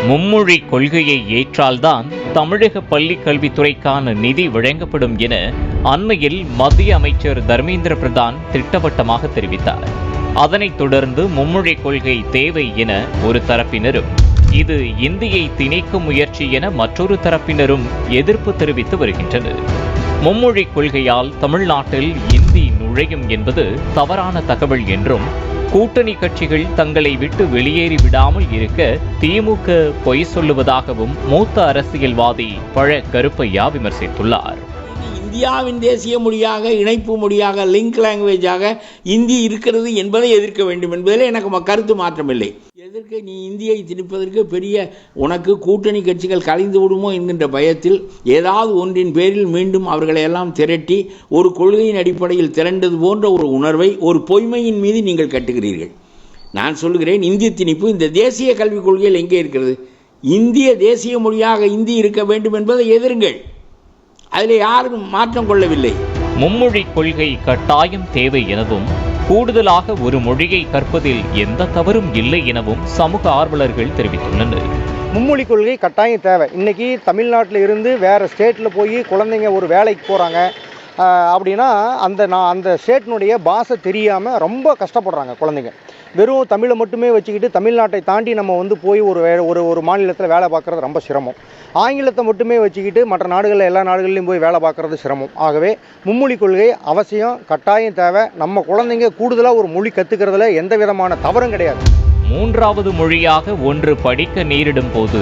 மும்மொழி கொள்கையை ஏற்றால்தான் தமிழக பள்ளி கல்வித்துறைக்கான நிதி வழங்கப்படும் என அண்மையில் மத்திய அமைச்சர் தர்மேந்திர பிரதான் திட்டவட்டமாக தெரிவித்தார். அதனைத் தொடர்ந்து மும்மொழி கொள்கை தேவை என ஒரு தரப்பினரும், இது இந்தியை திணிக்கும் முயற்சி என மற்றொரு தரப்பினரும் எதிர்ப்பு தெரிவித்து வருகின்றனர். மும்மொழி கொள்கையால் தமிழ்நாட்டில் இந்தி நுழையும் என்பது தவறான தகவல் என்றும், கூட்டணி கட்சிகள் தங்களை விட்டு வெளியேறி விடாமல் இருக்க திமுக பொய் சொல்லுவதாகவும் மூத்த அரசியல்வாதி பழ கருப்பையா விமர்சித்துள்ளார். இந்தியாவின் தேசிய மொழியாக, இணைப்பு மொழியாக, லிங்க் லாங்குவேஜாக இந்தி இருக்கிறது என்பதை எதிர்க்க வேண்டும் என்பதில் எனக்கு கருத்து மாற்றமில்லை. எதற்கு நீ இந்தியை திணிப்பதற்கு பெரிய உனக்கு கூட்டணி கட்சிகள் கலைந்து விடுமோ என்கின்ற பயத்தில் ஏதாவது ஒன்றின் பேரில் மீண்டும் அவர்களை எல்லாம் திரட்டி ஒரு கொள்கையின் அடிப்படையில் திரண்டது போன்ற ஒரு உணர்வை ஒரு பொய்மையின் மீது நீங்கள் கட்டுகிறீர்கள். நான் சொல்கிறேன், இந்தி திணிப்பு இந்த தேசிய கல்விக் கொள்கையில் எங்கே இருக்கிறது? இந்திய தேசிய மொழியாக இந்தி இருக்க வேண்டும் என்பதை எதிருங்கள். அதில் யாரும் மாற்றம் கொள்ளவில்லை. மும்மொழி கொள்கை கட்டாயம் தேவை எனவும், கூடுதலாக ஒரு மொழியை கற்பதில் எந்த தவறும் இல்லை எனவும் சமூக ஆர்வலர்கள் தெரிவித்துள்ளனர். மும்மொழி கொள்கை கட்டாயம் தேவை. இன்னைக்கு தமிழ்நாட்டில் இருந்து வேற ஸ்டேட்டில் போய் குழந்தைங்க ஒரு வேலைக்கு போகிறாங்க அப்படின்னா அந்த ஸ்டேட்டினுடைய பாஷை தெரியாமல் ரொம்ப கஷ்டப்படுறாங்க குழந்தைங்க. வெறும் தமிழை மட்டுமே வச்சுக்கிட்டு தமிழ்நாட்டை தாண்டி நம்ம போய் ஒரு மாநிலத்தில் வேலை பார்க்குறது ரொம்ப சிரமம். ஆங்கிலத்தை மட்டுமே வச்சுக்கிட்டு மற்ற நாடுகளில் எல்லா நாடுகள்லையும் போய் வேலை பார்க்குறது சிரமம். ஆகவே மும்மொழி கொள்கை அவசியம், கட்டாயம் தேவை. நம்ம குழந்தைங்க கூடுதலாக ஒரு மொழி கற்றுக்கிறதுல எந்த விதமான தவறும் கிடையாது. மூன்றாவது மொழியாக ஒன்று படிக்க நேரிடும் போது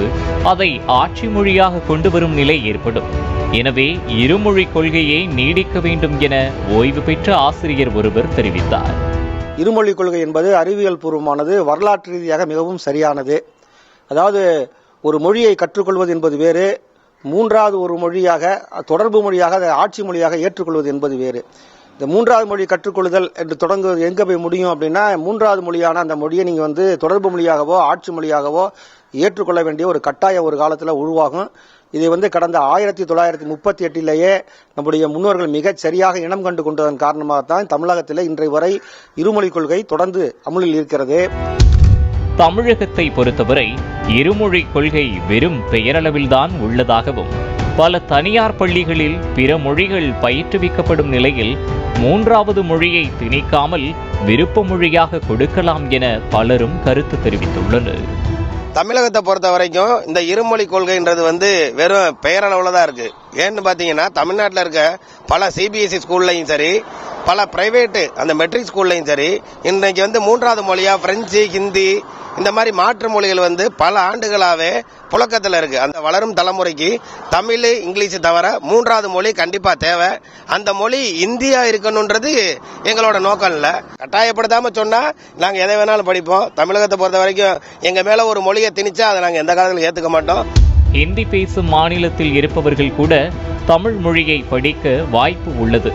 அதை ஆட்சி மொழியாக கொண்டு வரும் நிலை ஏற்படும். எனவே இருமொழி கொள்கையை நீடிக்க வேண்டும் என ஓய்வு பெற்ற ஆசிரியர் ஒருவர் தெரிவித்தார். இருமொழி கொள்கை என்பது அறிவியல் பூர்வமானது, வரலாற்று ரீதியாக மிகவும் சரியானது. அதாவது ஒரு மொழியை கற்றுக்கொள்வது என்பது வேறு, மூன்றாவது ஒரு மொழியாக தொடர்பு மொழியாக அதை ஆட்சி மொழியாக ஏற்றுக்கொள்வது என்பது வேறு. இந்த மூன்றாவது மொழி கற்றுக்கொள்ளுதல் என்று தொடங்குவது எங்கே போய் முடியும் அப்படின்னா, மூன்றாவது மொழியான அந்த மொழியை நீங்கள் தொடர்பு மொழியாகவோ ஆட்சி மொழியாகவோ ஏற்றுக்கொள்ள வேண்டிய ஒரு கட்டாயம் ஒரு காலத்தில் உருவாகும். இதை கடந்த 1938 நம்முடைய முன்னோர்கள் மிகச் சரியாக இனம் கண்டு கொண்டதன் காரணமாகத்தான் தமிழகத்தில் இன்றைய வரை இருமொழி கொள்கை தொடர்ந்து அமுலில் இருக்கிறது. தமிழகத்தை பொறுத்தவரை இருமொழி கொள்கை வெறும் பெயரளவில்தான் உள்ளதாகவும், பல தனியார் பள்ளிகளில் பிற மொழிகள் பயிற்றுவிக்கப்படும் நிலையில் மூன்றாவது மொழியை திணிக்காமல் விருப்ப மொழியாக கொடுக்கலாம் என பலரும் கருத்து தெரிவித்துள்ளனர். தமிழகத்தை பொறுத்த வரைக்கும் இந்த இருமொழி கொள்கைன்றது வெறும் பெயரளவுல தான் இருக்கு. ஏன்னு பாத்தீங்கன்னா, தமிழ்நாட்டில் இருக்க பல சிபிஎஸ்இ ஸ்கூல்லையும் சரி, பல பிரைவேட் அந்த மெட்ரிக் ஸ்கூல்லையும் சரி, இன்னைக்கு மூன்றாவது மொழியா பிரெஞ்சு, ஹிந்தி இந்த மாதிரி மாற்று மொழிகள் பல ஆண்டுகளாவே புழக்கத்தில் இருக்கு. அந்த வளரும் தலைமுறைக்கு தமிழ், இங்கிலீஷ் தவிர மூன்றாவது மொழி கண்டிப்பா தேவை. அந்த மொழி இந்தியா இருக்கணும்ன்றது எங்களோட நோக்கம் இல்ல. கட்டாயப்படுத்தாம சொன்னா நாங்க எதை வேணாலும் படிப்போம். தமிழகத்தை பொறுத்த வரைக்கும் எங்க மேல ஒரு மொழியை திணிச்சா அதை நாங்க எந்த காலத்திலும் ஏத்துக்க மாட்டோம். ஹிந்தி பேசும் மாநிலத்தில் இருப்பவர்கள் கூட தமிழ் மொழியை படிக்க வாய்ப்பு உள்ளது.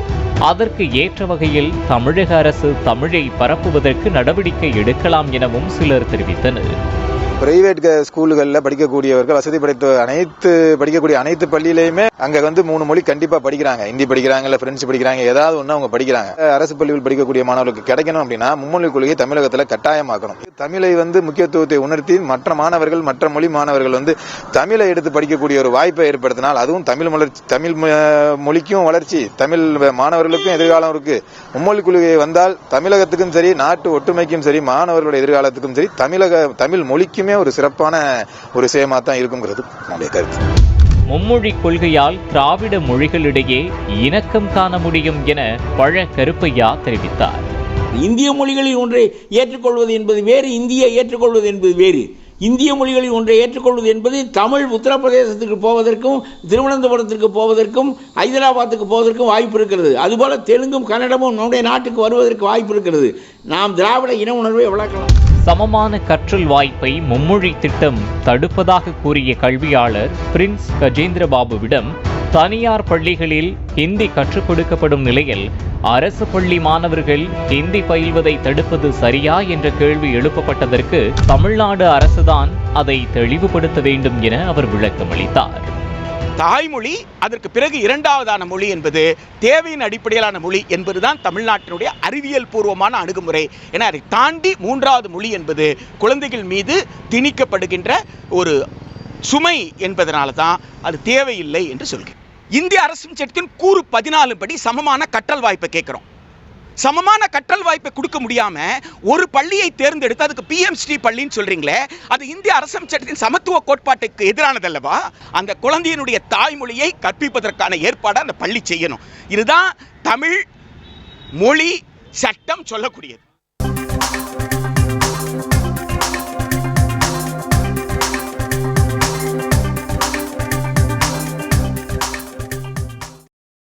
அதற்கு ஏற்ற வகையில் தமிழக அரசு தமிழை பரப்புவதற்கு நடவடிக்கை எடுக்கலாம் எனவும் சிலர் தெரிவித்தனர். பிரைவேட் ஸ்கூல்களில் படிக்கக்கூடியவர்கள், வசதி படிக்கக்கூடிய அனைத்து பள்ளியிலையுமே அங்க 3 மொழி கண்டிப்பா படிக்கிறாங்க. ஹிந்தி படிக்கிறாங்க, இல்ல பிரெஞ்சு படிக்கிறாங்க, ஏதாவது ஒண்ணு அவங்க படிக்கிறாங்க. அரசு பள்ளிகள் படிக்கக்கூடிய மாணவர்களுக்கு கிடைக்கணும் அப்படின்னா மும்மொழி கொள்கையை தமிழகத்துல கட்டாயமாக்கணும். தமிழை முக்கியத்துவத்தை உணர்த்தி மற்ற மாணவர்கள், மற்ற மொழி மாணவர்கள் தமிழை எடுத்து படிக்கக்கூடிய ஒரு வாய்ப்பை ஏற்படுத்தினால் அதுவும் தமிழ் மொழிக்கும் வளர்ச்சி, தமிழ் மாணவர்களுக்கும் எதிர்காலம் இருக்கு. மும்மொழி கொள்கை வந்தால் தமிழகத்துக்கும் சரி, நாட்டு ஒற்றுமைக்கும் சரி, மாணவர்களுடைய எதிர்காலத்துக்கும் சரி, தமிழ் மொழிக்குமே ஒரு சிறப்பான ஒரு விஷயமா தான் இருக்குங்கிறது நம்முடைய கருத்து. மும்மொழி கொள்கையால் திராவிட மொழிகளிடையே இணக்கம் காண முடியும் என பழ கருப்பையா தெரிவித்தார். இந்திய மொழிகளில் ஒன்றை ஏற்றுக்கொள்வது என்பது வேறு, இந்தியை ஏற்றுக்கொள்வது என்பது வேறு. இந்திய மொழிகளில் ஒன்றை ஏற்றுக்கொள்வது என்பது தமிழ் உத்தரப்பிரதேசத்துக்கு போவதற்கும், திருவனந்தபுரத்திற்கு போவதற்கும், ஹைதராபாத்துக்கு போவதற்கும் வாய்ப்பு இருக்கிறது. அதுபோல தெலுங்கும் கன்னடமும் நம்முடைய நாட்டுக்கு வருவதற்கு வாய்ப்பு இருக்கிறது. நாம் திராவிட இன உணர்வை வளர்க்கலாம். சமமான கற்றல் வாய்ப்பை மும்மொழி திட்டம் தடுப்பதாக கூறிய கல்வியாளர் பிரின்ஸ் கஜேந்திரபாபுவிடம், தனியார் பள்ளிகளில் ஹிந்தி கற்றுக் கொடுக்கப்படும் நிலையில் அரசு பள்ளி மாணவர்கள் ஹிந்தி பயில்வதை தடுப்பது சரியா என்ற கேள்வி எழுப்பப்பட்டதற்கு தமிழ்நாடு அரசுதான் அதை தெளிவுபடுத்த வேண்டும் என அவர் விளக்கமளித்தார். தாய்மொழி, அதற்கு பிறகு இரண்டாவதான மொழி என்பது தேவையின் அடிப்படையிலான மொழி என்பதுதான் தமிழ்நாட்டினுடைய அறிவியல் பூர்வமான அணுகுமுறை. என அதை தாண்டி மூன்றாவது மொழி என்பது குழந்தைகள் மீது திணிக்கப்படுகின்ற ஒரு சுமை என்பதனால தான் அது தேவையில்லை என்று சொல்கிறேன். இந்திய அரசின் சட்டத்தின் கூறு 14 படி சமமான கற்றல் வாய்ப்பை கேட்கிறோம். சமமான கற்றல் வாய்ப்பை கொடுக்க முடியாம ஒரு பள்ளியை தேர்ந்தெடுத்து அதுக்கு PMC பள்ளின்னு சொல்றீங்களே, அது இந்திய அரசியல் சட்டத்தின் சமத்துவ கோட்பாட்டுக்கு எதிரானதல்லவா? அந்த குழந்தையினுடைய தாய்மொழியை கற்பிப்பதற்கான ஏற்பாடு அந்த பள்ளி செய்யணும். இதுதான் தமிழ் மொழி சட்டம் சொல்லக்கூடியது.